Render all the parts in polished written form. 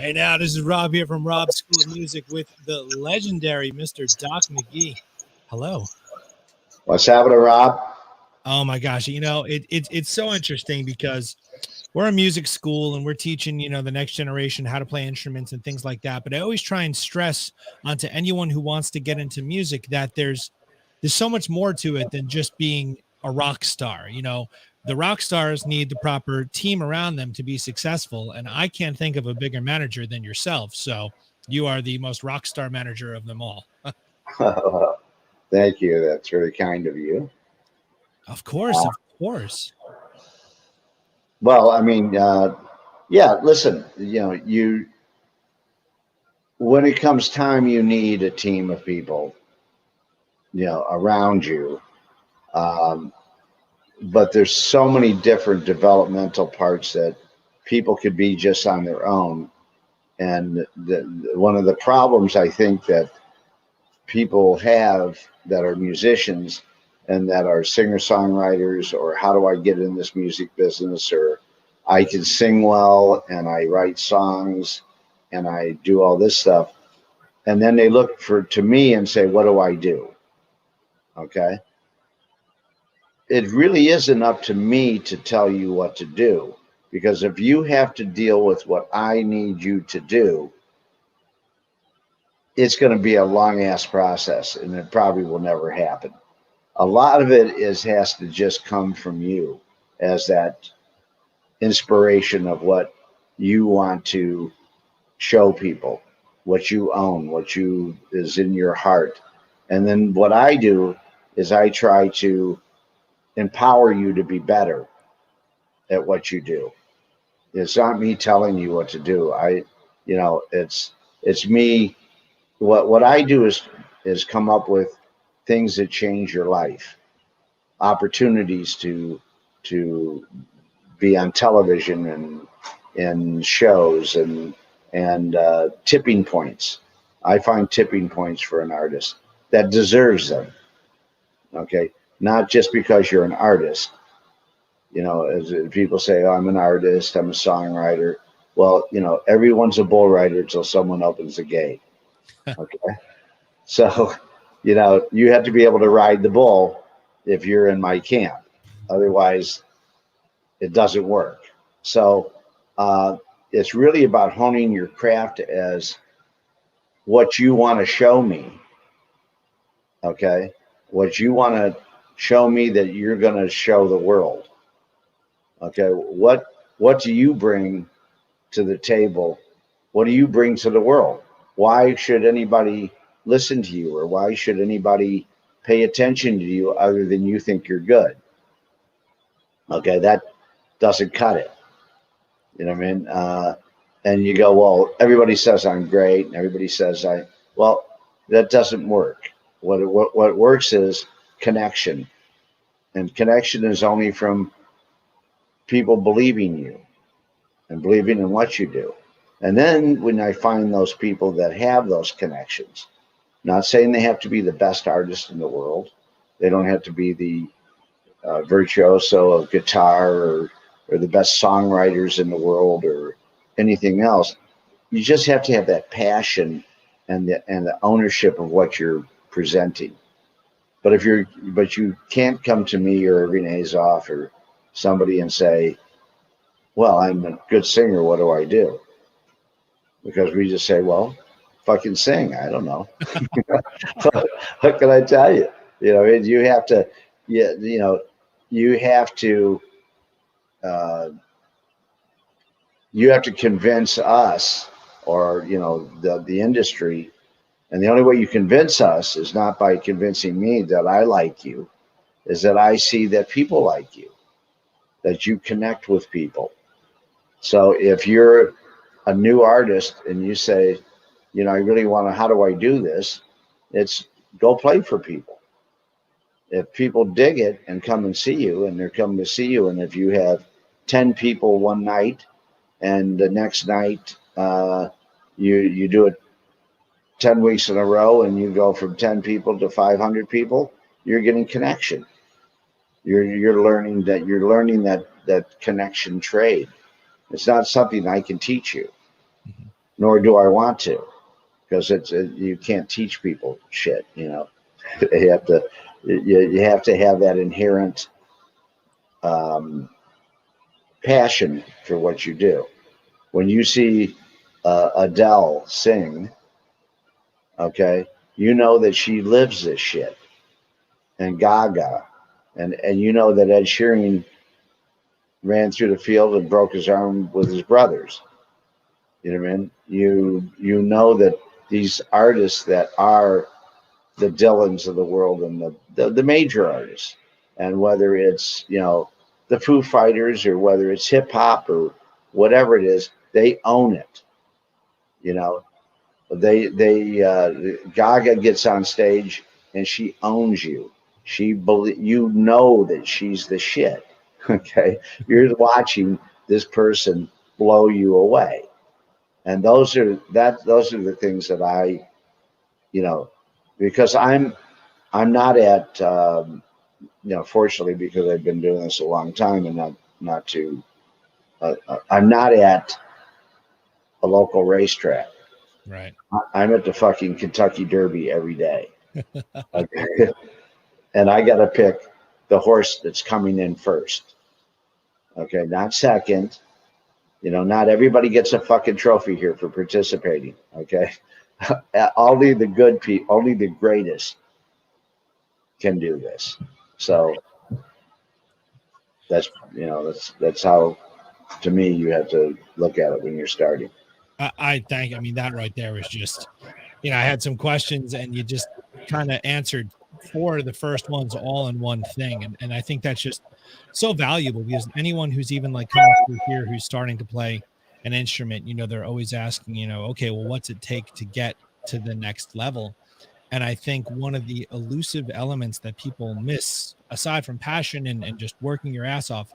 Hey, now this is Rob here from Rob's School of Music with the legendary Mr. Doc McGhee. Hello. What's happening, Rob? Oh my gosh, it's so interesting because we're a music school and we're teaching, the next generation how to play instruments and things like that. But I always try and stress onto anyone who wants to get into music that there's so much more to it than just being a rock star. The rock stars need the proper team around them to be successful. And I can't think of a bigger manager than yourself. So you are the most rock star manager of them all. Thank you. That's really kind of you. Of course, of course. Well, I mean, yeah, listen, when it comes time, you need a team of people, around you. But there's so many different developmental parts that people could be just on their own. And one of the problems I think that people have that are musicians and that are singer-songwriters, or how do I get in this music business, or I can sing well and I write songs and I do all this stuff. And then they look to me and say, what do I do? Okay. It really isn't up to me to tell you what to do, because if you have to deal with what I need you to do, it's going to be a long ass process and it probably will never happen. A lot of it has to just come from you as that inspiration of what you want to show people, what you own, what is in your heart. And then what I do is I try to empower you to be better at what you do. It's not me telling you what to do. It's me. What I do is come up with things that change your life, opportunities to be on television and in shows and tipping points. I find tipping points for an artist that deserves them. Okay, not just because you're an artist. As people say, oh, I'm an artist, I'm a songwriter. Well, everyone's a bull rider until someone opens the gate. Okay. So, you have to be able to ride the bull if you're in my camp. Otherwise, it doesn't work. So, it's really about honing your craft as what you want to show me. Okay. What you want to show me that you're going to show the world. Okay. What do you bring to the table? What do you bring to the world? Why should anybody listen to you, or why should anybody pay attention to you other than you think you're good? Okay, that doesn't cut it. You know what I mean? And you go, well, everybody says I'm great, and everybody says well, that doesn't work. What works is connection, and connection is only from people believing you and believing in what you do. And then when I find those people that have those connections, not saying they have to be the best artist in the world, they don't have to be the virtuoso of guitar or the best songwriters in the world or anything else. You just have to have that passion and the ownership of what you're presenting. But you can't come to me or Renee Zoff or somebody and say, well, I'm a good singer, what do I do? Because we just say, well, fucking sing. I don't know. What can I tell you? You have to, you have to convince us, or the industry. And the only way you convince us is not by convincing me that I like you, is that I see that people like you, that you connect with people. So if you're a new artist and you say, I really want to, how do I do this? It's go play for people. If people dig it and come and see you, and they're coming to see you, and if you have 10 people one night and the next night you do it 10 weeks in a row and you go from 10 people to 500 people, you're getting connection. You're learning that connection trade. It's not something I can teach you. nor do I want to, because you can't teach people shit. You know, you have to you have to have that inherent passion for what you do. When you see Adele sing, okay, you know that she lives this shit, and Gaga, and you know that Ed Sheeran ran through the field and broke his arm with his brothers. You know what I mean? You know that these artists that are the Dylans of the world and the major artists, and whether it's, you know, the Foo Fighters or whether it's hip hop or whatever it is, they own it. You know, Gaga gets on stage and she owns you. You know that she's the shit. Okay, you're watching this person blow you away, and those are the things that I, you know, because I'm not at you know, fortunately, because I've been doing this a long time and not to I'm not at a local racetrack. Right. I'm at the fucking Kentucky Derby every day. Okay. And I got to pick the horse that's coming in first. Okay, not second. You know, not everybody gets a fucking trophy here for participating. Okay, only the good people, only the greatest can do this. So that's, you know, that's how, to me, you have to look at it when you're starting. I mean, that right there is just, you know, I had some questions and you just kind of answered four of the first ones all in one thing. And I think that's just so valuable, because anyone who's even like coming through here, who's starting to play an instrument, you know, they're always asking, you know, okay, well, what's it take to get to the next level? And I think one of the elusive elements that people miss, aside from passion and just working your ass off,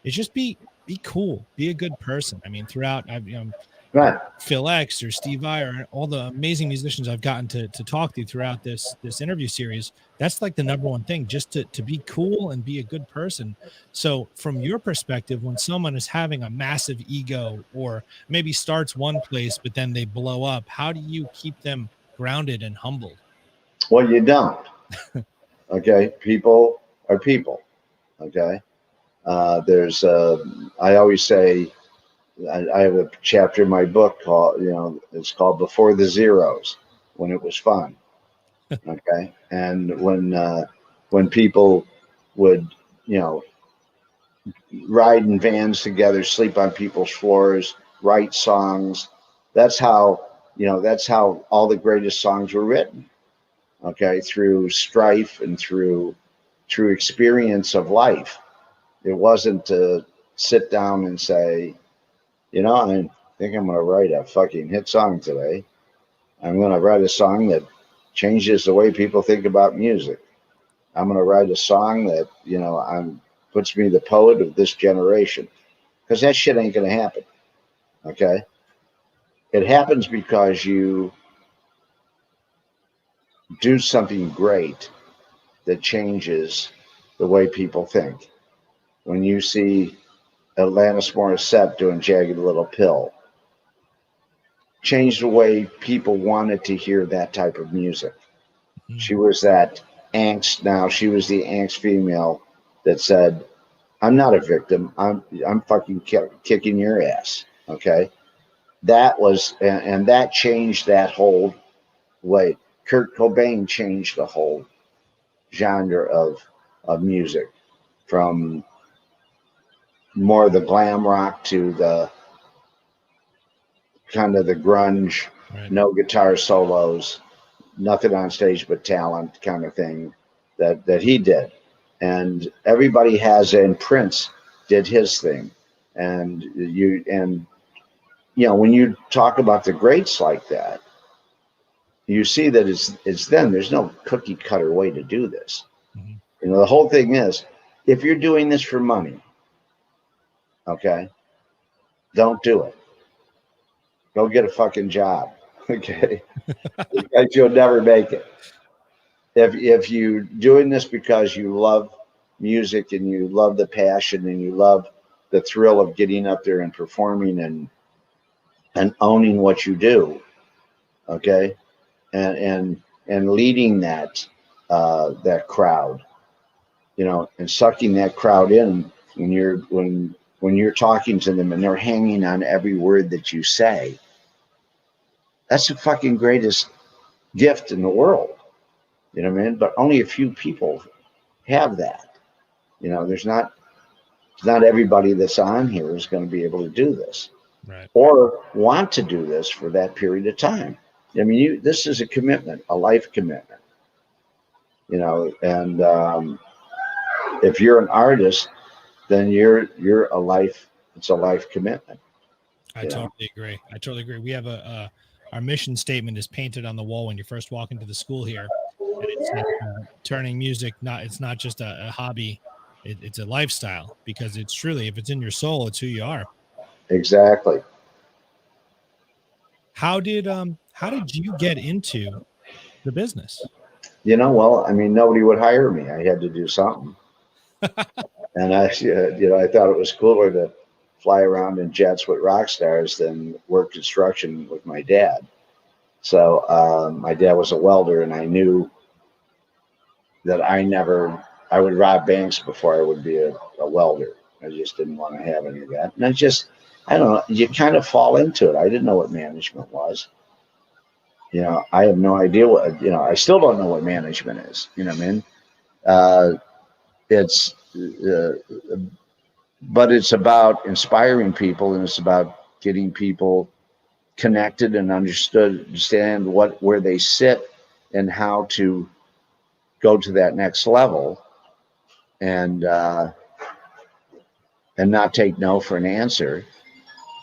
is just be cool, be a good person. I mean, throughout, I've, you know, Right. Phil X or Steve I or all the amazing musicians I've gotten to talk to throughout this interview series, that's like the number one thing, just to be cool and be a good person. So from your perspective, when someone is having a massive ego or maybe starts one place but then they blow up, how do you keep them grounded and humbled? Well, you don't. Okay, people are people. Okay, there's I always say, I have a chapter in my book called, you know, it's called Before the Zeros, when it was fun. Okay, and when people would, you know, ride in vans together, sleep on people's floors, write songs. That's how, you know, that's how all the greatest songs were written. Okay, through strife and through experience of life. It wasn't to sit down and say, you know, I think I'm going to write a fucking hit song today. I'm going to write a song that changes the way people think about music. I'm going to write a song that, you know, puts me the poet of this generation, because that shit ain't going to happen. Okay. It happens because you do something great that changes the way people think. When you see Alanis Morissette doing Jagged Little Pill, changed the way people wanted to hear that type of music. Mm-hmm. She was that angst. Now she was the angst female that said, I'm not a victim. I'm fucking kicking your ass. Okay. That was, and that changed that whole way. Kurt Cobain changed the whole genre of music, from more of the glam rock to the kind of the grunge, Right. no guitar solos, nothing on stage but talent kind of thing that he did. And everybody has, and Prince did his thing. And you know, when you talk about the greats like that, you see that it's them. There's no cookie cutter way to do this. Mm-hmm. You know, the whole thing is, if you're doing this for money, okay, don't do it. Go get a fucking job. Okay. Because you'll never make it. If you're doing this because you love music and you love the passion and you love the thrill of getting up there and performing and and owning what you do. Okay. And leading that crowd, and sucking that crowd in when you're talking to them and they're hanging on every word that you say. That's the fucking greatest gift in the world. You know what I mean? But only a few people have that. There's not everybody that's on here is going to be able to do this, Right. or want to do this for that period of time. I mean, this is a commitment, a life commitment. And if you're an artist, then you're a life. It's a life commitment. I totally agree. I totally agree. We have our mission statement is painted on the wall when you first walk into the school here, and it says, turning music it's not just a hobby, it's a lifestyle, because it's truly, if it's in your soul, it's who you are. Exactly. How did you get into the business? Well, I mean, nobody would hire me. I had to do something. And I thought it was cooler to fly around in jets with rock stars than work construction with my dad. So my dad was a welder, and I knew that I would rob banks before I would be a welder. I just didn't want to have any of that. And I don't know, you kind of fall into it. I didn't know what management was. I have no idea I still don't know what management is. You know what I mean? It's, but it's about inspiring people, and it's about getting people connected and understand where they sit and how to go to that next level, and not take no for an answer,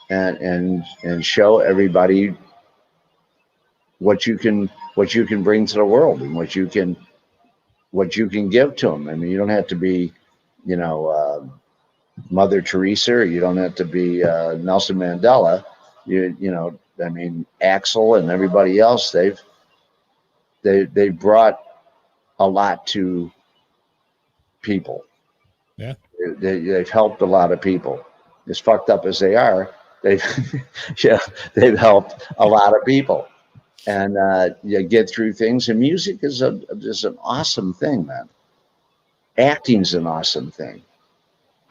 and show everybody what you can bring to the world, and what you can give to them. I mean, you don't have to be, Mother Teresa, or you don't have to be Nelson Mandela. I mean, Axel and everybody else, they've brought a lot to people. Yeah. They've helped a lot of people. As fucked up as they are, they've they've helped a lot of people, and you get through things. And music is an awesome thing, man. Acting's an awesome thing.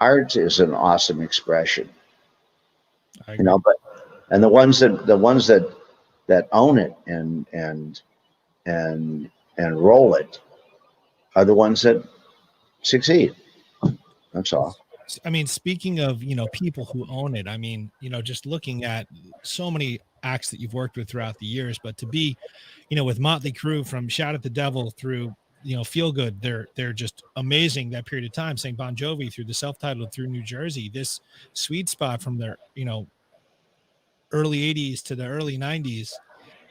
Art is an awesome expression. But the ones that own it and roll it are the ones that succeed. That's all. I mean, speaking of, people who own it, I mean, just looking at so many acts that you've worked with throughout the years, but to be, with Motley Crue, from Shout at the Devil through, Feel Good, they're just amazing that period of time. Saying Bon Jovi through the self-titled, through New Jersey, this sweet spot from their, early 80s to the early 90s,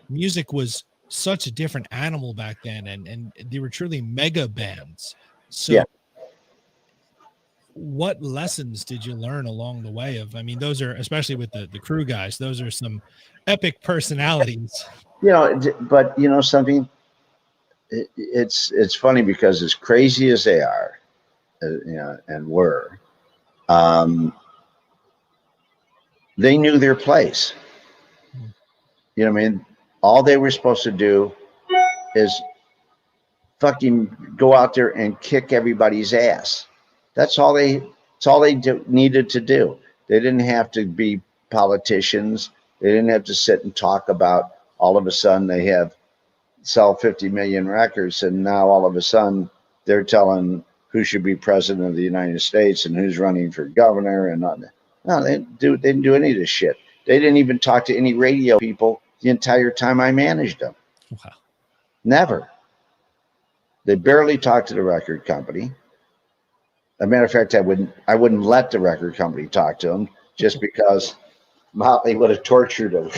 music was such a different animal back then, and they were truly mega bands. So yeah. What lessons did you learn along the way I mean, those are, especially with the Crue guys, those are some epic personalities. But something, it's funny, because as crazy as they are, and were, they knew their place. You know what I mean? All they were supposed to do is fucking go out there and kick everybody's ass. That's all they needed to do. They didn't have to be politicians. They didn't have to sit and talk about, all of a sudden they sell 50 million records, and now all of a sudden they're telling who should be president of the United States and who's running for governor. And no, they didn't do any of this shit. They didn't even talk to any radio people the entire time I managed them. Wow. Never. They barely talked to the record company. As a matter of fact, I wouldn't let the record company talk to them, just because Motley would have tortured them.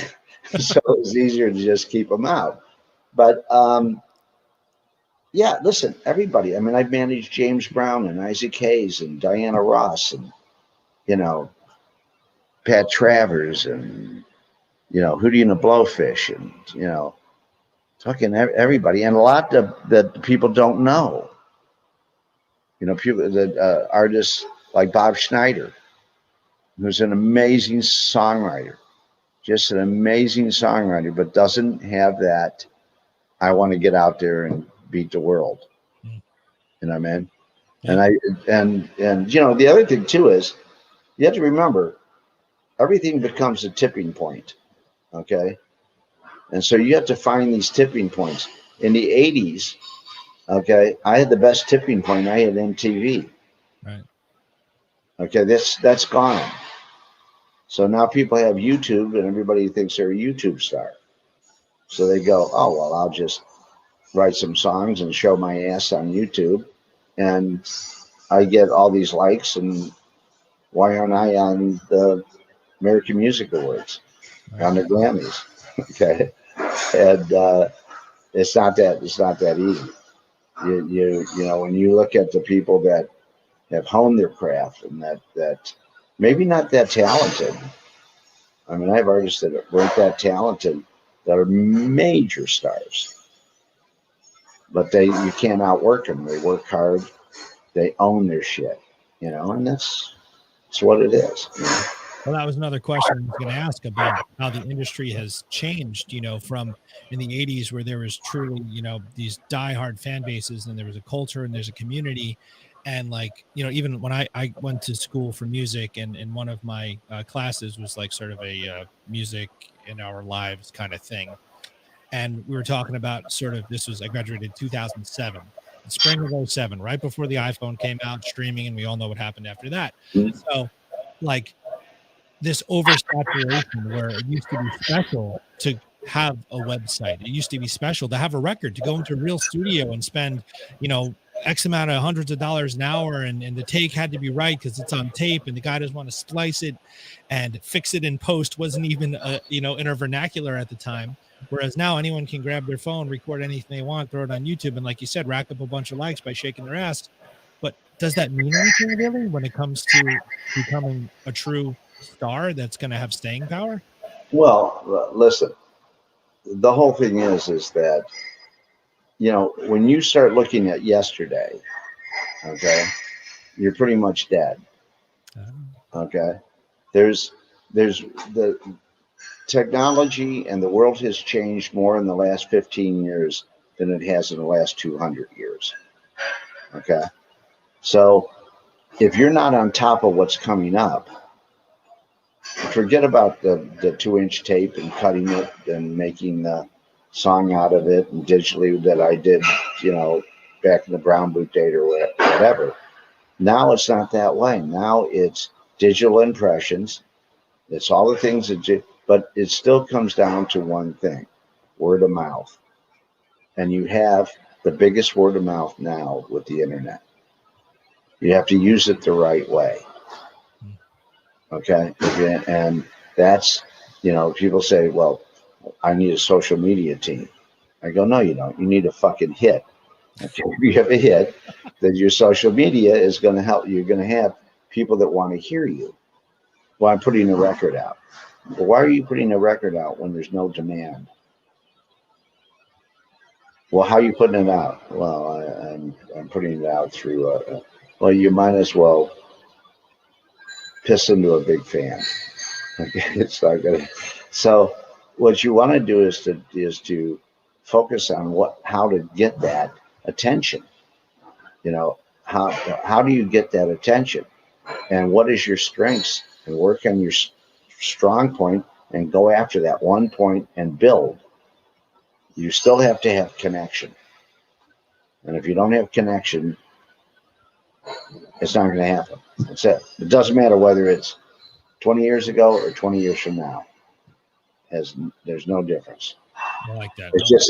So it was easier to just keep them out. But yeah, listen, everybody. I mean, I've managed James Brown and Isaac Hayes and Diana Ross and, Pat Travers and, Hootie and the Blowfish and, fucking everybody. And a lot that people don't know. People that artists like Bob Schneider, who's an amazing songwriter, just an amazing songwriter, but doesn't have that, I want to get out there and beat the world. Mm. You know what I mean? Yeah. And you know, the other thing too is you have to remember everything becomes a tipping point. Okay. And so you have to find these tipping points. In the 80s, okay, I had the best tipping point. I had MTV. Right. Okay, that's gone. So now people have YouTube and everybody thinks they're a YouTube star. So they go, oh, well, I'll just write some songs and show my ass on YouTube. And I get all these likes. And why aren't I on the American Music Awards, Right. on the Grammys? Okay. And it's not that easy. You know, when you look at the people that have honed their craft and that maybe not that talented. I mean, I have artists that weren't that talented that are major stars, but you can't outwork them. They work hard, they own their shit, you know, and that's what it is. You know? Well, that was another question I was going to ask about how the industry has changed, you know, from in the 80s where there was truly, you know, these diehard fan bases and there was a culture and there's a community. And like, you know, even when I went to school for music and one of my classes was like sort of a music in our lives kind of thing. And we were talking about sort of, I graduated in 2007, the spring of 07, right before the iPhone came out, streaming, and we all know what happened after that. So like, this oversaturation where it used to be special to have a website. It used to be special to have a record, to go into a real studio and spend, you know, X amount of hundreds of dollars an hour. And the take had to be right because it's on tape and the guy doesn't want to splice it and fix it in post wasn't even, you know, in our vernacular at the time. Whereas now anyone can grab their phone, record anything they want, throw it on YouTube. And like you said, rack up a bunch of likes by shaking their ass. But does that mean anything really when it comes to becoming a true star that's going to have staying power? Well, listen, the whole thing is that, you know, when you start looking at yesterday, okay, you're pretty much dead. Okay. There's the technology and the world has changed more in the last 15 years than it has in the last 200 years. Okay. So if you're not on top of what's coming up, forget about the 2-inch tape and cutting it and making the song out of it and digitally that I did, you know, back in the brown boot date or whatever. Now it's not that way. Now it's digital impressions. It's all the things but it still comes down to one thing: word of mouth. And you have the biggest word of mouth now with the internet. You have to use it the right way. Okay. And that's, you know, people say, well, I need a social media team. I go, no, you don't. You need a fucking hit. Okay. If you have a hit, then your social media is going to help. You're going to have people that want to hear you. Well, I'm putting a record out. Well, why are you putting a record out when there's no demand? Well, how are you putting it out? Well, I'm putting it out through, well, you might as well piss into a big fan. Okay, it's not gonna. So, what you want to do is to focus on how to get that attention. You know, how do you get that attention, and what is your strengths, and work on your strong point, and go after that one point and build. You still have to have connection, and if you don't have connection, it's not going to happen. That's it. It doesn't matter whether it's 20 years ago or 20 years from now. There's no difference. I like that. It's just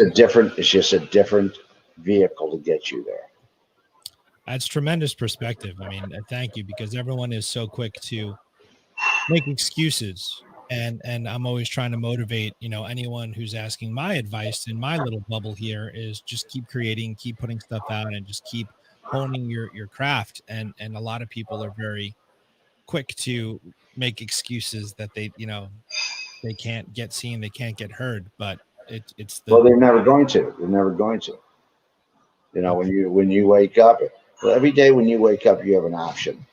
a different vehicle to get you there. That's tremendous perspective. I mean, thank you, because everyone is so quick to make excuses. And I'm always trying to motivate, you know, anyone who's asking my advice in my little bubble here is just keep creating, keep putting stuff out, and just keep honing your craft. And a lot of people are very quick to make excuses that they, you know, they can't get seen, they can't get heard, but it's well, they're never going to. They're never going to. You know, when you wake up, well, every day when you wake up, you have an option.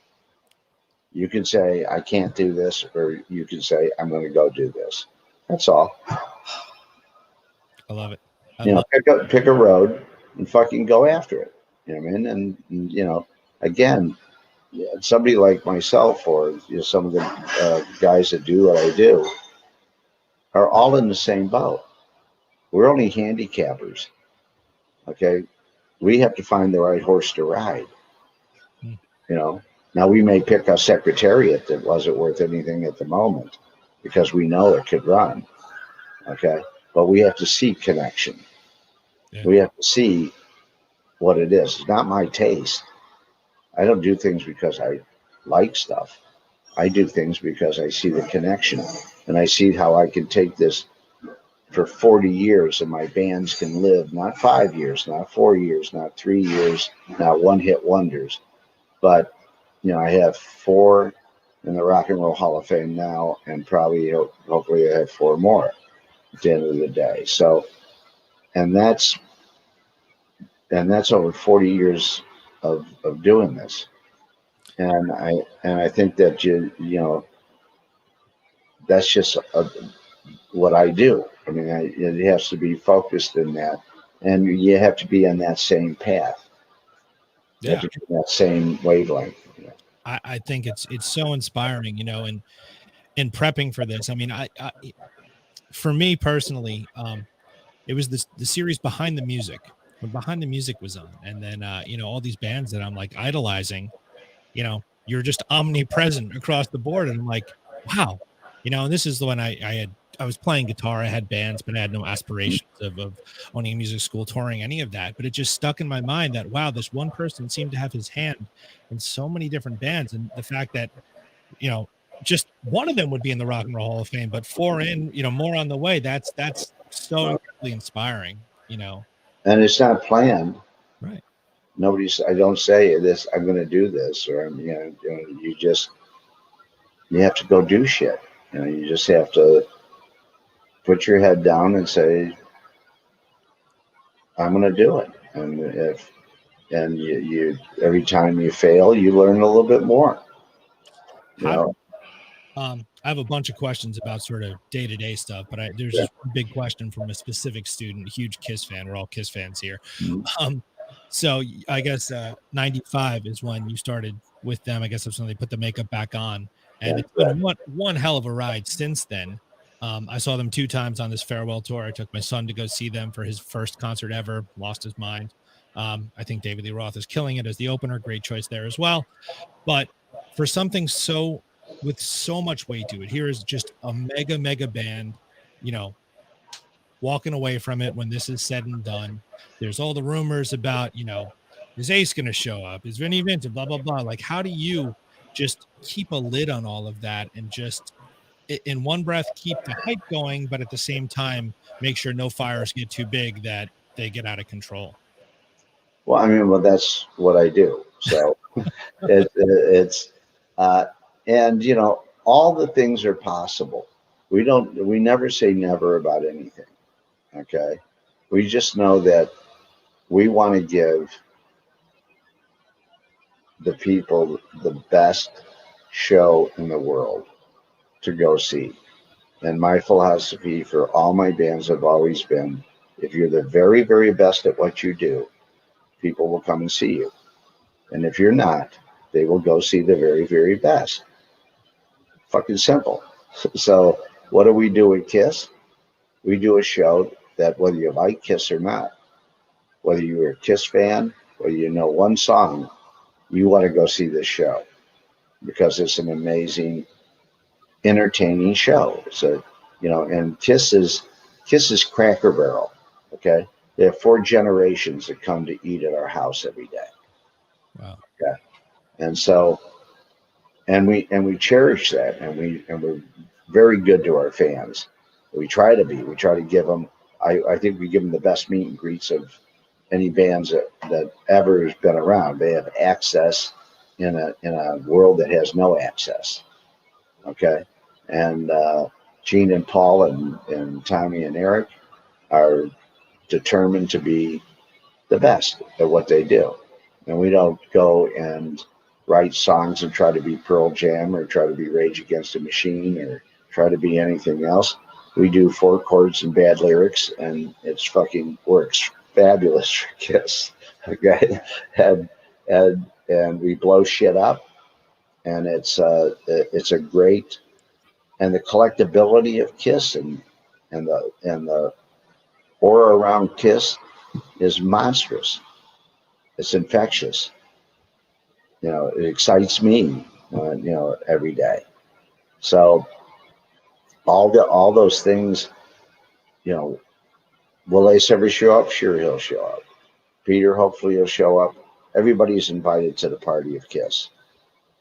You can say, I can't do this, or you can say, I'm going to go do this. That's all. I love it. Pick a road and fucking go after it. You know what I mean? And again, somebody like myself or some of the guys that do what I do are all in the same boat. We're only handicappers. Okay. We have to find the right horse to ride. Hmm. Now we may pick a secretariat that wasn't worth anything at the moment because we know it could run. Okay. But we have to see connection. Yeah. We have to see what it is. It's not my taste. I don't do things because I like stuff. I do things because I see the connection and I see how I can take this for 40 years and my bands can live not 5 years, not 4 years, not 3 years, not one hit wonders. But, I have 4 in the Rock and Roll Hall of Fame now and probably hopefully I have 4 more at the end of the day. So, and that's over 40 years of doing this. And I think that that's just what I do. I mean, it has to be focused in that, and you have to be on that same path. You have to be on that same wavelength. I think it's so inspiring, and in prepping for this. I mean, I for me personally, it was the series Behind the Music, when Behind the Music was on, and then all these bands that I'm like idolizing, you're just omnipresent across the board, and I'm like, wow, and this is the one I was playing guitar, I had bands, but I had no aspirations of owning a music school, touring, any of that. But it just stuck in my mind that, wow, this one person seemed to have his hand in so many different bands, and the fact that just one of them would be in the Rock and Roll Hall of Fame, but 4 in, more on the way. That's so incredibly inspiring, And it's not planned. Right. I don't say this, I'm going to do this, or you have to go do shit. You just have to put your head down and say, I'm going to do it. And you every time you fail, you learn a little bit more. I have a bunch of questions about sort of day-to-day stuff, but there's just one big question from a specific student, a huge Kiss fan. We're all Kiss fans here. Mm-hmm. So I guess 95 is when you started with them. I guess that's when they put the makeup back on, and it's been one hell of a ride since then. I saw them 2 times on this farewell tour. I took my son to go see them for his first concert ever, lost his mind. I think David Lee Roth is killing it as the opener. Great choice there as well. But for something with so much weight to it, here is just a mega band, walking away from it when this is said and done. There's all the rumors about, is Ace going to show up? Is Vinny Vincent? Blah, blah, blah. Like, how do you just keep a lid on all of that and just in one breath keep the hype going, but at the same time make sure no fires get too big that they get out of control? Well, I mean, that's what I do. So it's and all the things are possible. We never say never about anything. Okay. We just know that we want to give the people the best show in the world to go see. And my philosophy for all my bands have always been, if you're the very, very best at what you do, people will come and see you. And if you're not, they will go see the very, very best. Fucking simple. So what do we do with Kiss? We do a show that whether you like Kiss or not, whether you're a Kiss fan, whether you know one song, you want to go see this show because it's an amazing, entertaining show. So, and Kiss is Cracker Barrel. Okay. They have 4 generations that come to eat at our house every day. Wow. Okay. And so, and we cherish that, and we're very good to our fans. We try to give them, I think we give them the best meet and greets of any bands that ever has been around. They have access in a world that has no access. Okay. And Gene and Paul and Tommy and Eric are determined to be the best at what they do. And we don't go and write songs and try to be Pearl Jam or try to be Rage Against the Machine or try to be anything else. we do 4 chords and bad lyrics, and it's fucking works fabulous for Kiss. Okay, and we blow shit up, and it's a great, and the collectability of Kiss and the aura around Kiss is monstrous. It's infectious. It excites me, every day. So all those things, will Ace ever show up? Sure, he'll show up. Peter, hopefully, he'll show up. Everybody's invited to the party of Kiss.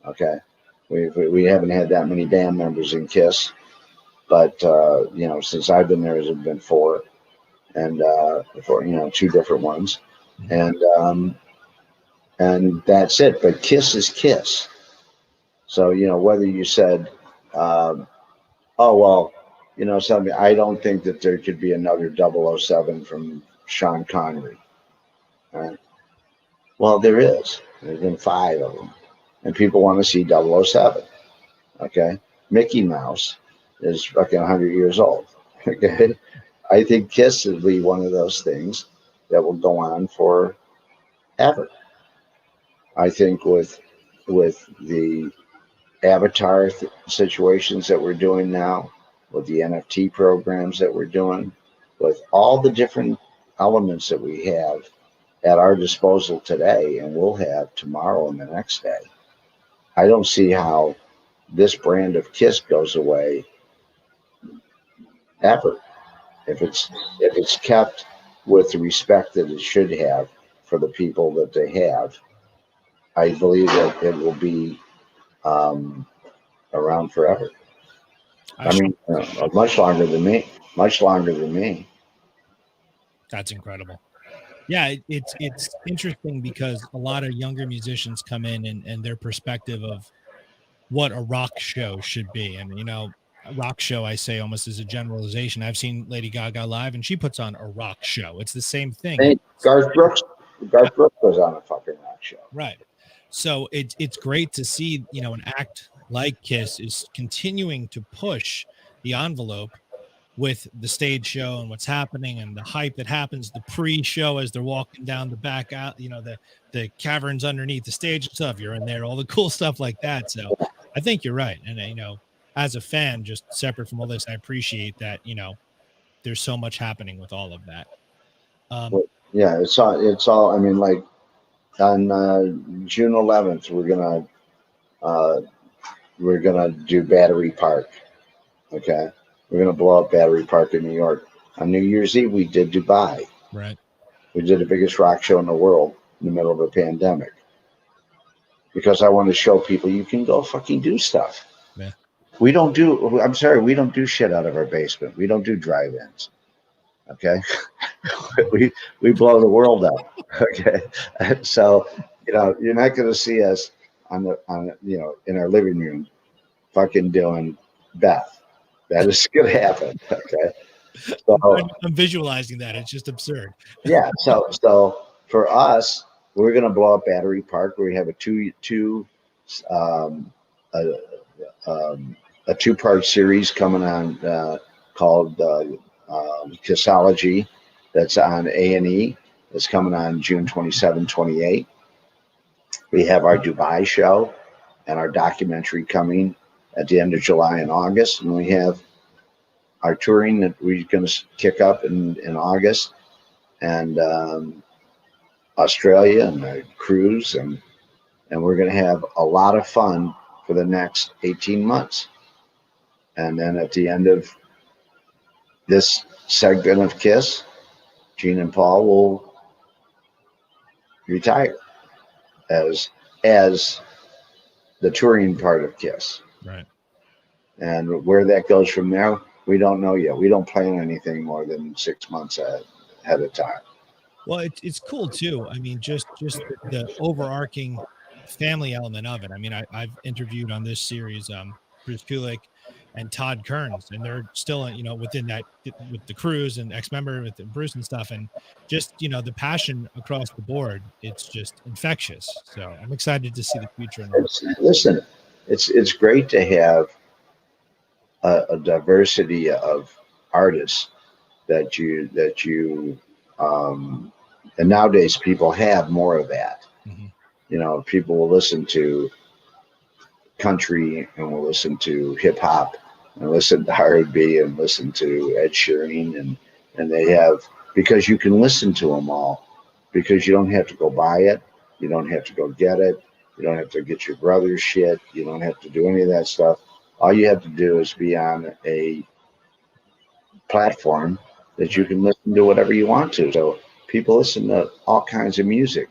Okay, we haven't had that many band members in Kiss, but since I've been there, there's been 4, and 2 different ones, and that's it. But Kiss is Kiss. So whether you said, oh well, something, I don't think that there could be another 007 from Sean Connery. Right? Well, there is. There's been 5 of them, and people want to see 007. Okay, Mickey Mouse is fucking 100 years old. Okay, I think Kiss will be one of those things that will go on forever. I think with the avatar situations that we're doing now, with the NFT programs that we're doing, with all the different elements that we have at our disposal today and we'll have tomorrow and the next day, I don't see how this brand of Kiss goes away ever. If it's kept with the respect that it should have for the people that they have, I believe that it will be around forever. I mean, much longer than me. Much longer than me. That's incredible. Yeah, it's interesting because a lot of younger musicians come in and their perspective of what a rock show should be. And, a rock show, I say almost as a generalization. I've seen Lady Gaga live and she puts on a rock show. It's the same thing. Hey, Garth Brooks was on a fucking rock show. Right. So it's great to see, an act like Kiss is continuing to push the envelope with the stage show and what's happening and the hype that happens, the pre-show as they're walking down the back out, the caverns underneath the stage and stuff. You're in there, all the cool stuff like that. So I think you're right. And, as a fan, just separate from all this, I appreciate that, there's so much happening with all of that. Yeah, it's all, I mean, like on June 11th, we're gonna do Battery Park. Okay. We're going to blow up Battery Park in New York. On New Year's Eve, we did Dubai. Right. We did the biggest rock show in the world in the middle of a pandemic. Because I want to show people you can go fucking do stuff. Yeah. We don't do shit out of our basement. We don't do drive-ins. Okay. we blow the world up. Okay. So, you're not going to see us in our living room fucking doing Beth. That is going to happen. Okay. So I'm visualizing that. It's just absurd. Yeah. So for us, we're going to blow up Battery Park. We have a two-part series coming on called Kissology. That's on A&E. It's coming on June 27, 28. We have our Dubai show and our documentary coming at the end of July and August. And we have our touring that we're going to kick up in August, and Australia and a cruise. And we're going to have a lot of fun for the next 18 months. And then at the end of this segment of Kiss, Gene and Paul will retire as the touring part of Kiss. Right. And where that goes from there, we don't know yet. We don't plan anything more than 6 months ahead of time. Well, it's cool too. I mean, just the overarching family element of it. I mean, I've interviewed on this series Bruce Kulick and Todd Kearns, and they're still, within that, with the Cruise and ex-member with Bruce and stuff, and just, the passion across the board, it's just infectious. So I'm excited to see the future. Listen, it's great to have a diversity of artists that you and nowadays people have more of that. Mm-hmm. You know, people will listen to country and will listen to hip hop and listen to R&B and listen to Ed Sheeran and they have, because you can listen to them all, because you don't have to go buy it, you don't have to go get it, you don't have to get your brother's shit, you don't have to do any of that stuff. All you have to do is be on a platform that you can listen to whatever you want to. So people listen to all kinds of music,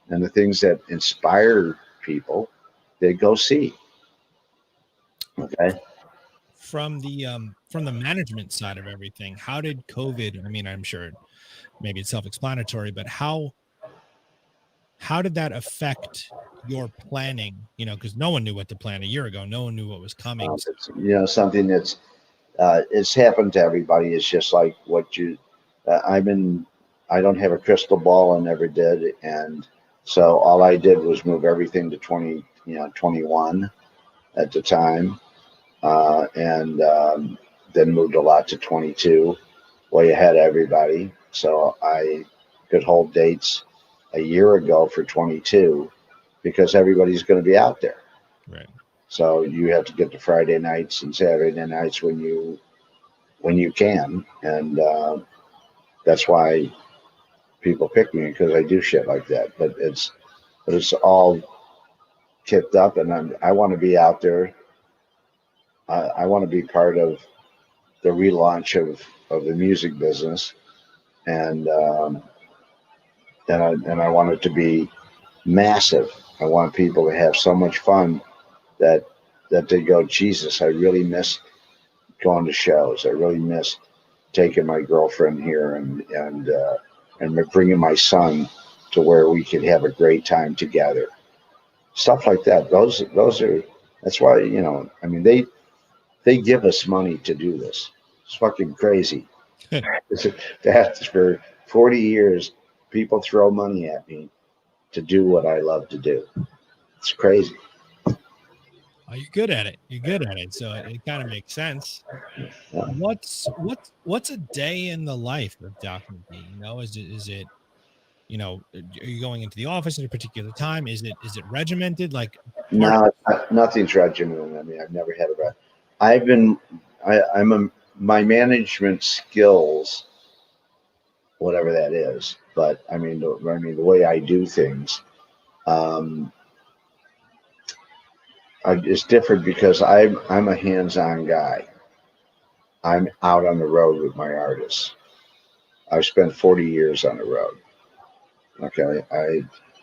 and the things that inspire people, they go see. Okay. From the management side of everything, how did COVID, I mean, I'm sure maybe it's self-explanatory, but how did that affect your planning? You know, because no one knew what to plan a year ago. No one knew what was coming. It's, you know, something that's it's happened to everybody. It's just like what you. I don't have a crystal ball. I never did, and so all I did was move everything to 21 at the time, and then moved a lot to 22, way ahead of everybody. So I could hold dates a year ago for 22 because everybody's going to be out there. Right. So you have to get to Friday nights and Saturday nights when you can, and that's why people pick me, because I do shit like that. But it's all kicked up, and I want to be out there. I want to be part of the relaunch of the music business, and I want it to be massive. I want people to have so much fun that they go, Jesus, I really miss going to shows. I really miss taking my girlfriend here and bringing my son to where we could have a great time together. Stuff like that. Those are. That's why, you know. I mean, they give us money to do this. It's fucking crazy. That's for 40 years. People throw money at me to do what I love to do. It's crazy. Oh, you're good at it. You're good at it. So it kind of makes sense. Yeah. What's a day in the life of Doc McGhee? You know, is it, you know, are you going into the office at a particular time? Is it regimented? Like No, nothing's regimented. I mean, I've never had a. I've been. My management skills, whatever that is. But I mean, the way I do things, um, it's different because I'm a hands-on guy. I'm out on the road with my artists. I've spent 40 years on the road. Okay,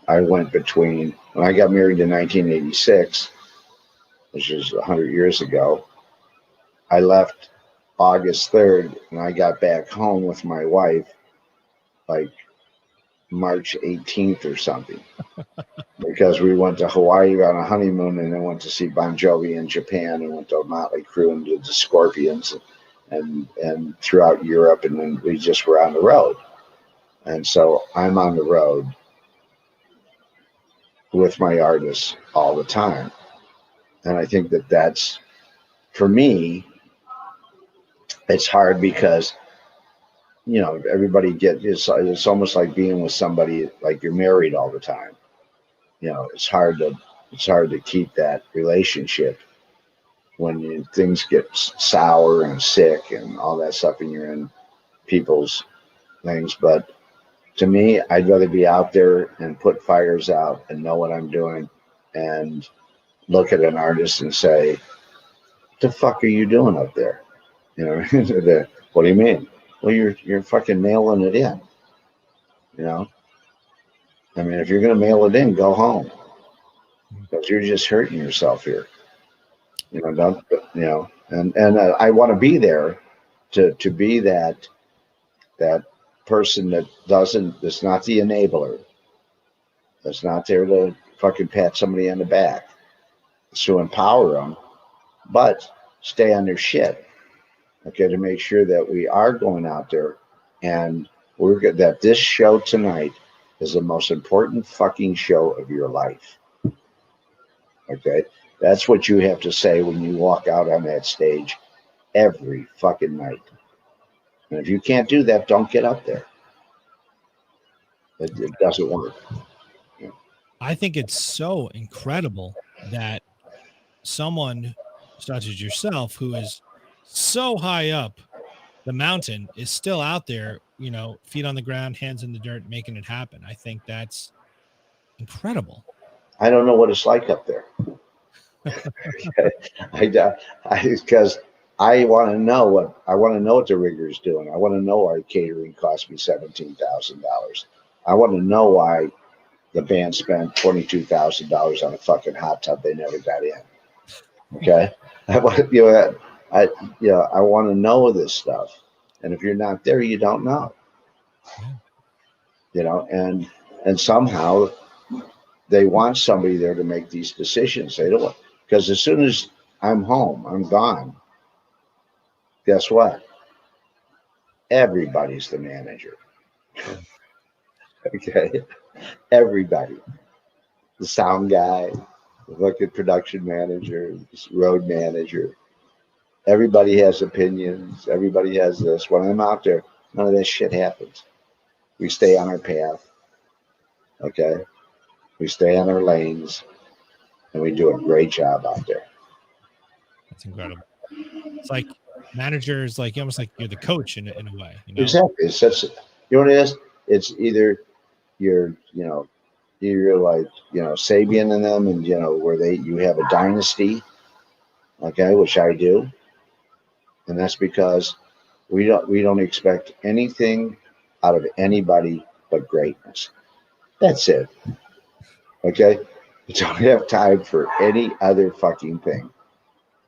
I went between when I got married in 1986, which is 100 years ago. I left August 3rd, and I got back home with my wife like March 18th or something, because we went to Hawaii on a honeymoon and then went to see Bon Jovi in Japan and went to Motley Crue and did the Scorpions and throughout Europe, and then we just were on the road. And so I'm on the road with my artists all the time. And I think that's, for me, it's hard because, you know, everybody it's almost like being with somebody like you're married all the time. You know, it's hard to keep that relationship when things get sour and sick and all that stuff, and you're in people's things. But to me, I'd rather be out there and put fires out and know what I'm doing and look at an artist and say, "What the fuck are you doing up there?" You know, what do you mean? Well, you're fucking mailing it in. You know, I mean, if you're gonna mail it in, go home, because you're just hurting yourself here. You know, don't, you know, and I want to be there to be that person that's not the enabler, that's not there to fucking pat somebody on the back, to empower them, but stay on their shit. Okay, to make sure that we are going out there, and that this show tonight is the most important fucking show of your life. Okay, that's what you have to say when you walk out on that stage every fucking night. And if you can't do that, don't get up there. It doesn't work. I think it's so incredible that someone such as yourself, who is so high up the mountain, is still out there, feet on the ground, hands in the dirt, making it happen. I think that's incredible. I don't know what it's like up there. Because I want to know what the rigger is doing. I want to know why catering cost me $17,000. I want to know why the band spent $22,000 on a fucking hot tub they never got in. Okay, I want I want to know this stuff, and if you're not there, you don't know. And somehow they want somebody there to make these decisions. They don't, because as soon as I'm home, I'm gone. Guess what? Everybody's the manager. Okay, everybody. The sound guy, the fucking production manager, road manager. Everybody has opinions. Everybody has this. When I'm out there, none of this shit happens. We stay on our path. Okay, we stay on our lanes, and we do a great job out there. That's incredible. It's like managers, like almost like you're the coach in a way. Exactly. It's such, what it is? It's either you're like Sabian and them, and where you have a dynasty, okay, which I do, and that's because we don't expect anything out of anybody but greatness. That's it. Okay, we don't have time for any other fucking thing.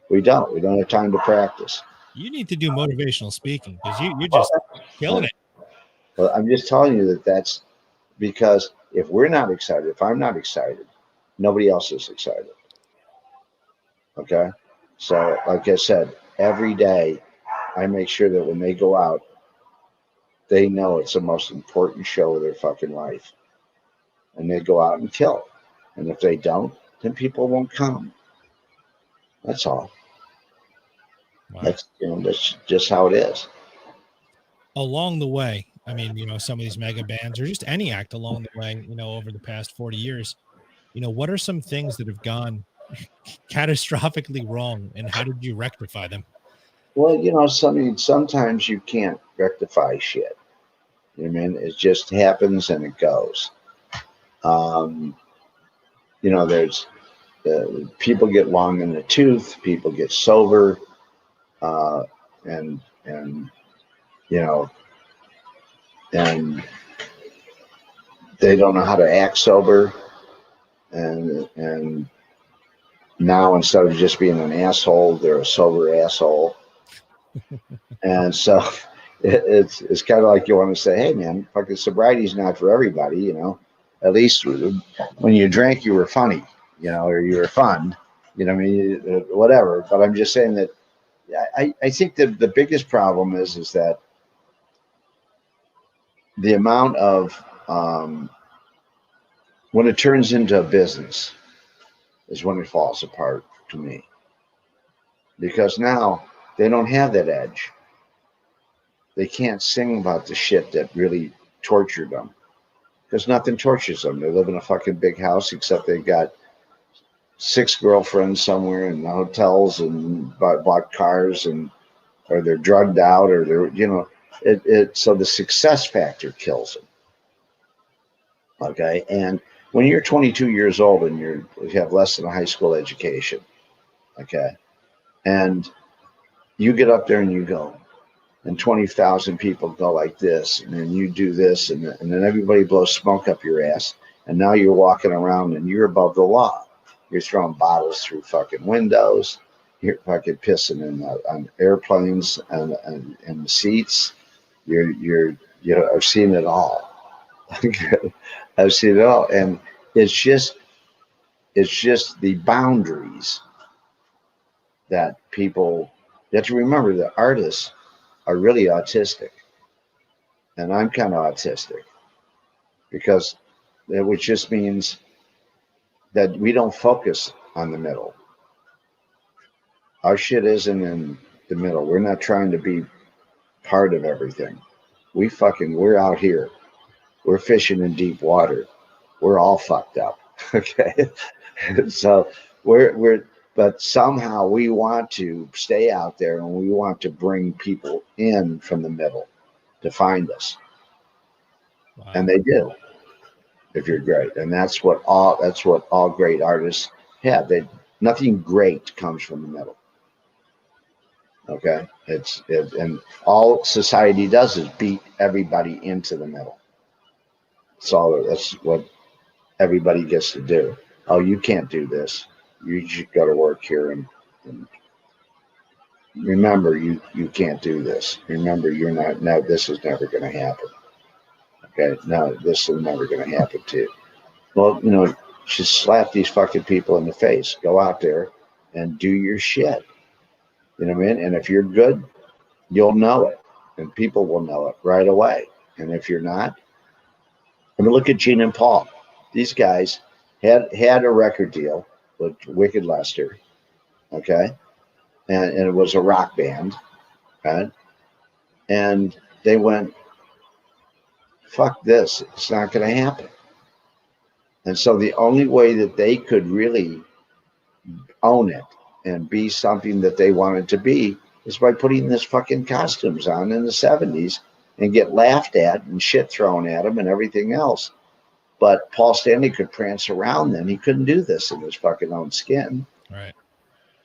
We don't have time to practice. You need to do motivational speaking, because you're just killing it. Well, I'm just telling you that's because if we're not excited, if I'm not excited, nobody else is excited. Okay, so like I said, every day I make sure that when they go out, they know it's the most important show of their fucking life, and they go out and kill. And if they don't, then people won't come. That's all. Wow. That's just how it is. Along the way, I mean, some of these mega bands, or just any act along the way, over the past 40 years, what are some things that have gone catastrophically wrong, and how did you rectify them? Well, sometimes you can't rectify shit. I mean, it just happens and it goes. There's people get long in the tooth, people get sober, and they don't know how to act sober, and now instead of just being an asshole, they're a sober asshole. And so it's kind of like you want to say, hey man, fucking sobriety's not for everybody, At least when you drank, you were funny, or you were fun, whatever. But I'm just saying that I think that the biggest problem is that the amount of when it turns into a business is when it falls apart to me, because now they don't have that edge. They can't sing about the shit that really tortured them, because nothing tortures them. They live in a fucking big house, except they've got 6 girlfriends somewhere in hotels and bought cars, or they're drugged out, or they're, so the success factor kills them. Okay. And when you're 22 years old and you have less than a high school education, okay, and you get up there and you go, and 20,000 people go like this, and then you do this, and then everybody blows smoke up your ass, and now you're walking around and you're above the law. You're throwing bottles through fucking windows. You're fucking pissing on airplanes and the seats. I've seen it all. I've seen it all, and it's just the boundaries that people. You have to remember that artists are really autistic, and I'm kind of autistic, because which just means that we don't focus on the middle. Our shit isn't in the middle. We're not trying to be part of everything. We're out here. We're fishing in deep water. We're all fucked up. Okay. So but somehow we want to stay out there and we want to bring people in from the middle to find us. Wow. And they do, if you're great. And that's what all great artists have. Nothing great comes from the middle. Okay. And all society does is beat everybody into the middle. That's what everybody gets to do. Oh, you can't do this. You just got to work here and remember you can't do this. Remember you're not. No, this is never going to happen. Okay, no, this is never going to happen to you. Well, just slap these fucking people in the face. Go out there and do your shit. You know what I mean? And if you're good, you'll know it, and people will know it right away. And if you're not, I mean, look at Gene and Paul. These guys had a record deal with Wicked Lester, okay, and it was a rock band, right? And they went, fuck this, it's not going to happen. And so the only way that they could really own it and be something that they wanted to be is by putting this fucking costumes on in the 70s and get laughed at and shit thrown at them and everything else. But Paul Stanley could prance around then. He couldn't do this in his fucking own skin. Right.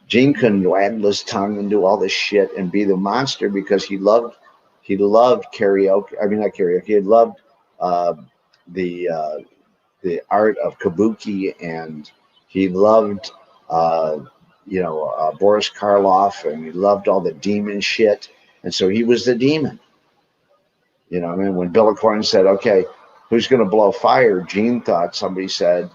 Gene couldn't waggle his tongue and do all this shit and be the monster because he loved karaoke. I mean, not karaoke. He loved the art of kabuki, and he loved Boris Karloff, and he loved all the demon shit. And so he was the demon. You know what I mean? When Bill Corn said, okay, who's going to blow fire? Gene thought somebody said,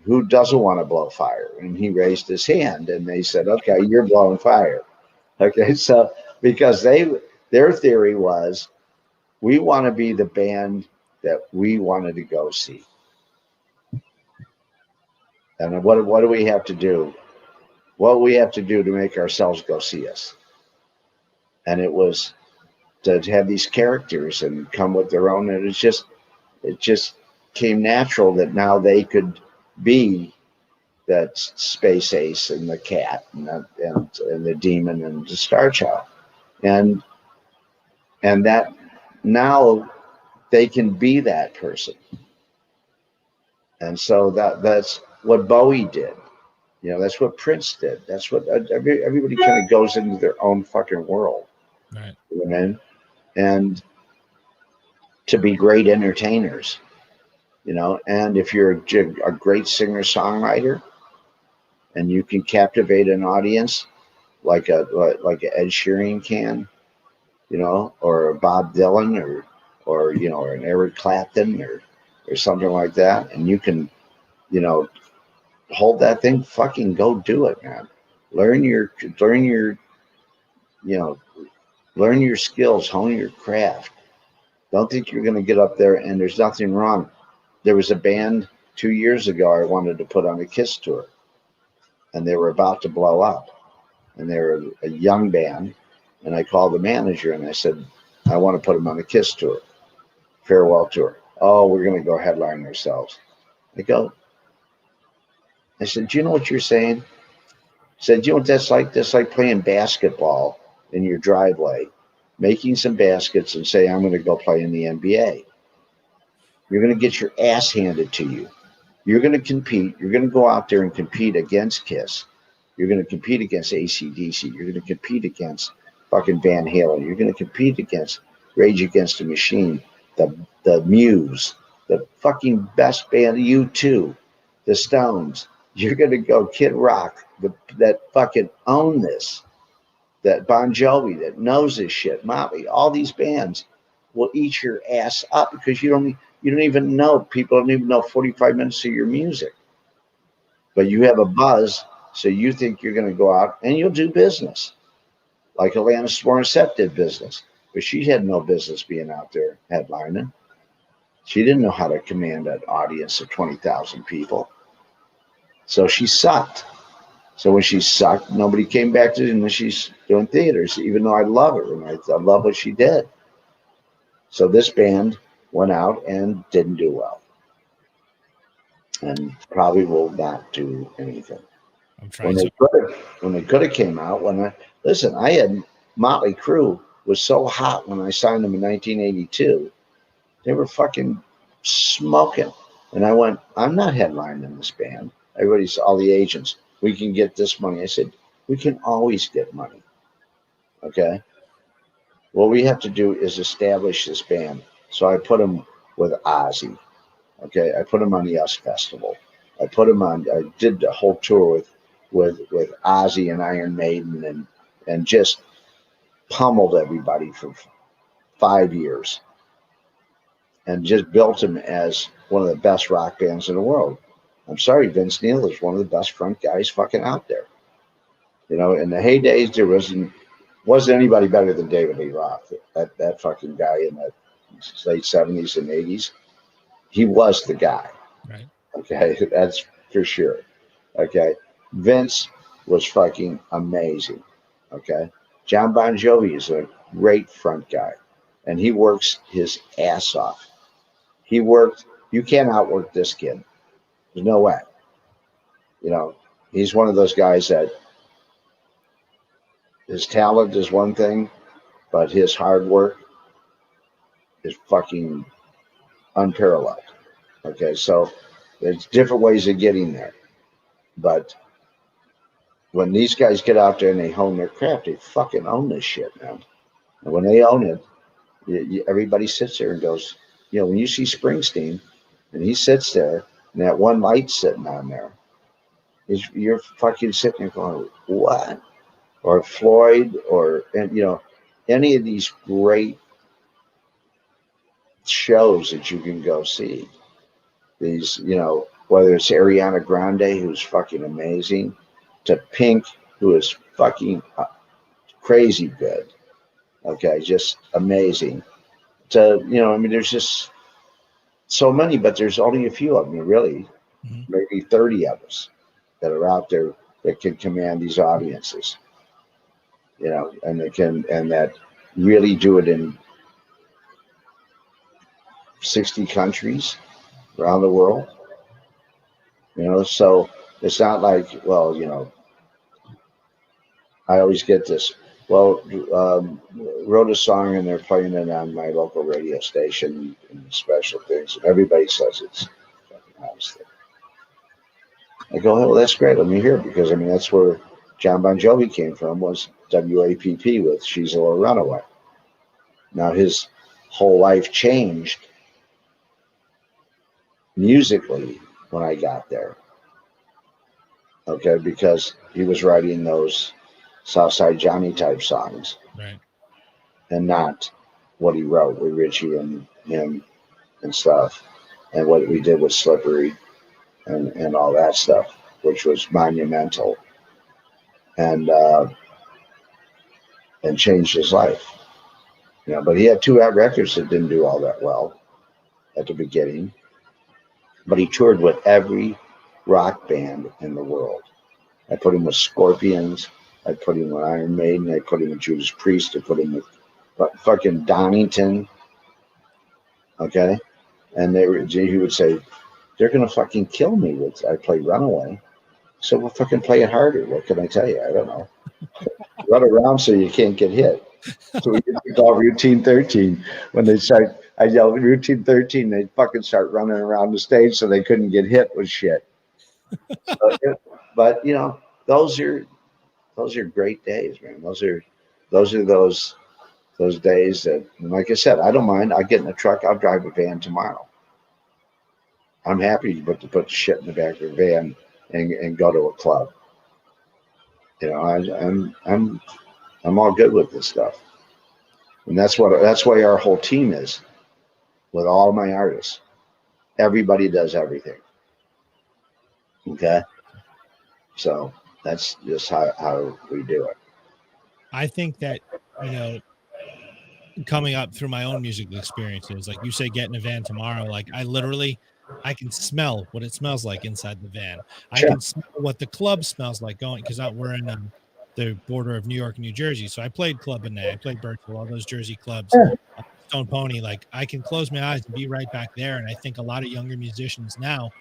who doesn't want to blow fire? And he raised his hand and they said, okay, you're blowing fire. Okay. So because their theory was, we want to be the band that we wanted to go see. And what do we have to do? What we have to do to make ourselves go see us. And it was to have these characters and come with their own. And it just came natural that now they could be that space ace and the cat and the demon and the star child. And that now they can be that person. And so that's what Bowie did. That's what Prince did. That's what everybody kind of goes into their own fucking world. Right. You know what I mean? And to be great entertainers, and if you're a great singer-songwriter and you can captivate an audience like a Ed Sheeran can, or a Bob Dylan or an Eric Clapton or something like that, and you can, hold that thing, fucking go do it, man. Learn your skills, hone your craft. Don't think you're going to get up there and there's nothing wrong. There was a band 2 years ago I wanted to put on a Kiss tour, and they were about to blow up, and they were a young band, and I called the manager and I said, I want to put them on a Kiss tour, farewell tour. Oh, we're going to go headline ourselves. I said, do you know what you're saying? I said, do you know what that's like? That's like playing basketball in your driveway, making some baskets and say, I'm going to go play in the NBA. You're going to get your ass handed to you. You're going to compete. You're going to go out there and compete against Kiss. You're going to compete against AC/DC. You're going to compete against fucking Van Halen. You're going to compete against Rage Against the Machine, the Muse, the fucking best band, U2, the Stones. You're going to go Kid Rock, that fucking own this, that Bon Jovi that knows this shit, Motley, all these bands will eat your ass up because you don't even know, people don't even know 45 minutes of your music. But you have a buzz, so you think you're going to go out and you'll do business. Like Alanis Morissette did business, but she had no business being out there headlining. She didn't know how to command an audience of 20,000 people. So she sucked. So when she sucked, nobody came back to her, and she's doing theaters, even though I love her and I love what she did. So this band went out and didn't do well, and probably will not do anything. I'm trying When so. they could have came out, listen, I had Motley Crue was so hot when I signed them in 1982. They were fucking smoking, and I went, I'm not headlining this band. Everybody's all the agents. We can get this money. I said, we can always get money. Okay. What we have to do is establish this band. So I put them with Ozzy. Okay. I put them on the US Festival. I did the whole tour with Ozzy and Iron Maiden, and just pummeled everybody for 5 years, and just built them as one of the best rock bands in the world. I'm sorry, Vince Neil is one of the best front guys fucking out there. You know, in the heydays, there wasn't anybody better than David Lee Roth. That fucking guy in the late 70s and 80s, he was the guy. Right. Okay, that's for sure. Okay, Vince was fucking amazing. Okay, John Bon Jovi is a great front guy, and he works his ass off. You can't outwork this kid. There's no way. You know, he's one of those guys that his talent is one thing, but his hard work is fucking unparalleled. Okay, so there's different ways of getting there. But when these guys get out there and they hone their craft, they fucking own this shit, man. And when they own it, everybody sits there and goes, you know, when you see Springsteen and he sits there and that one light sitting on there, you're fucking sitting there going, what? Or Floyd, and you know, any of these great shows that you can go see. These, you know, whether it's Ariana Grande, who's fucking amazing, to Pink, who is fucking crazy good. Okay, just amazing. To, you know, I mean, there's just so many, but there's only a few of them, really, maybe 30 of us that are out there that can command these audiences. You know, and that really do it in 60 countries around the world. You know, so it's not like, well, you know, I always get this. Well, wrote a song and they're playing it on my local radio station and special things, and everybody says it's fucking nice. I go, oh, well, that's great. Let me hear it, because I mean that's where John Bon Jovi came from, was WAPP with "She's a Little Runaway." Now his whole life changed musically when I got there. Okay, because he was writing those Southside Johnny type songs, right, and not what he wrote with Richie and him and stuff, and what we did with Slippery and all that stuff, which was monumental, and changed his life. You know, but he had two records that didn't do all that well at the beginning, but he toured with every rock band in the world. I put him with Scorpions. I put him with Iron Maiden. I put him with Judas Priest. I put him with fucking Donington. Okay, and he would say, "They're gonna fucking kill me with I play Runaway." So we'll fucking play it harder. What can I tell you? I don't know. Run around so you can't get hit. So we get to call Routine 13. When they start, I yell Routine 13. They fucking start running around the stage so they couldn't get hit with shit. But you know, those are great days, man. Those are those days that, like I said, I don't mind. I get in a truck. I'll drive a van tomorrow. I'm happy to put the shit in the back of the van and go to a club. You know, I'm all good with this stuff, and that's why our whole team is, with all my artists. Everybody does everything. Okay, so that's just how we do it. I think that, you know, coming up through my own music experiences, like you say, get in a van tomorrow. Like I literally, I can smell what it smells like inside the van. I Sure. can smell what the club smells like going, because we're in the border of New York and New Jersey. So I played Club Benet, I played Birchville, all those Jersey clubs, Yeah. Stone Pony. Like I can close my eyes and be right back there. And I think a lot of younger musicians now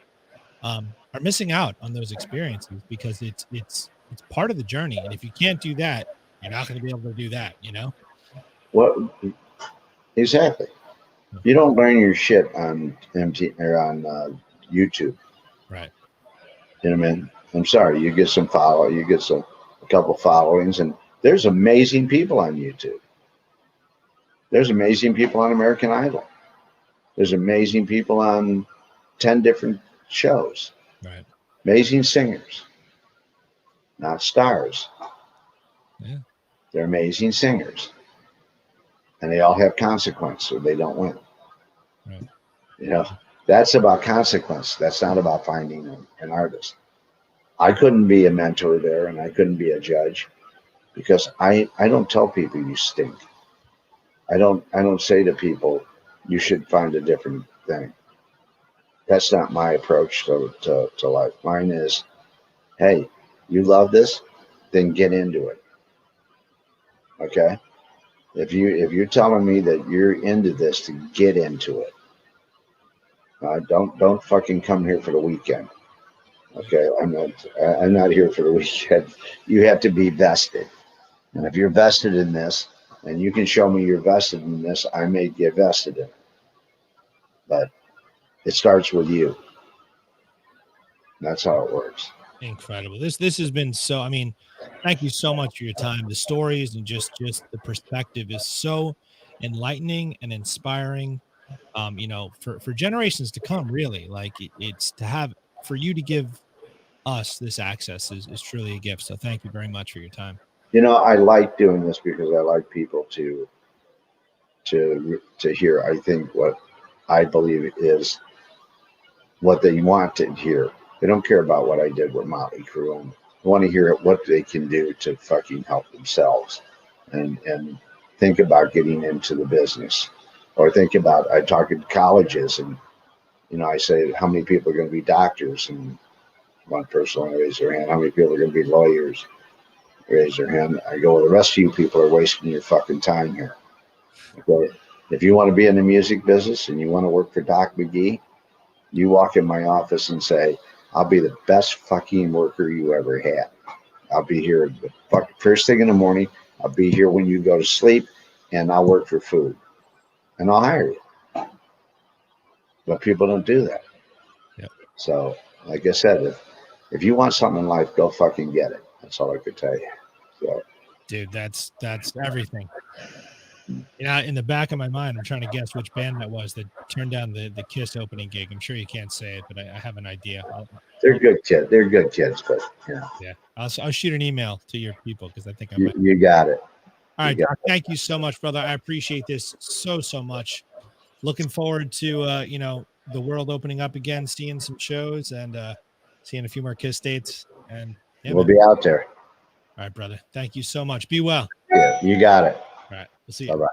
are missing out on those experiences because it's part of the journey. And if you can't do that, you're not going to be able to do that, you know? What exactly? You don't learn your shit on MT or on YouTube. Right. You know what I mean? I'm sorry. You get some follow. You get a couple followings, and there's amazing people on YouTube. There's amazing people on American Idol. There's amazing people on 10 different shows. Right. Amazing singers, not stars. Yeah. They're amazing singers, and they all have consequence, or they don't win. Right. You know, that's about consequence. That's not about finding an artist. I couldn't be a mentor there, and I couldn't be a judge because I don't tell people you stink. I don't say to people you should find a different thing. That's not my approach to life. Mine is, hey, you love this, then get into it. Okay? If you're telling me that you're into this, to get into it. Don't fucking come here for the weekend. Okay, I'm not here for the weekend. You have to be vested. And if you're vested in this, and you can show me you're vested in this, I may get vested in it. But it starts with you. That's how it works. Incredible. This has been so, I mean, thank you so much for your time. The stories and just the perspective is so enlightening and inspiring. You know, for generations to come, really. Like it's to have, for you to give us this access is truly a gift. So thank you very much for your time. You know, I like doing this because I like people to hear. I think what I believe is what they want to hear. They don't care about what I did with Motley Crue, and they want to hear what they can do to fucking help themselves, and think about getting into the business, or think about. I talk to colleges, and I say how many people are going to be doctors, and one person will raise their hand. How many people are going to be lawyers? Raise their hand. I go, well, the rest of you people are wasting your fucking time here. Okay? If you want to be in the music business and you want to work for Doc McGhee, you walk in my office and say, I'll be the best fucking worker you ever had. I'll be here the first thing in the morning. I'll be here when you go to sleep, and I'll work for food. And I'll hire you. But people don't do that. Yep. So, like I said, if you want something in life, go fucking get it. That's all I could tell you. So, dude, that's everything. You know, in the back of my mind, I'm trying to guess which band that was that turned down the Kiss opening gig. I'm sure you can't say it, but I have an idea. They're good kids. They're good kids, but yeah, I'll shoot an email to your people because I think you got it. All right, Doc, thank you so much, brother. I appreciate this so much. Looking forward to the world opening up again, seeing some shows, and seeing a few more Kiss dates. And yeah, we'll be out there. All right, brother. Thank you so much. Be well. Yeah, you got it. All right. We'll see you. Bye-bye.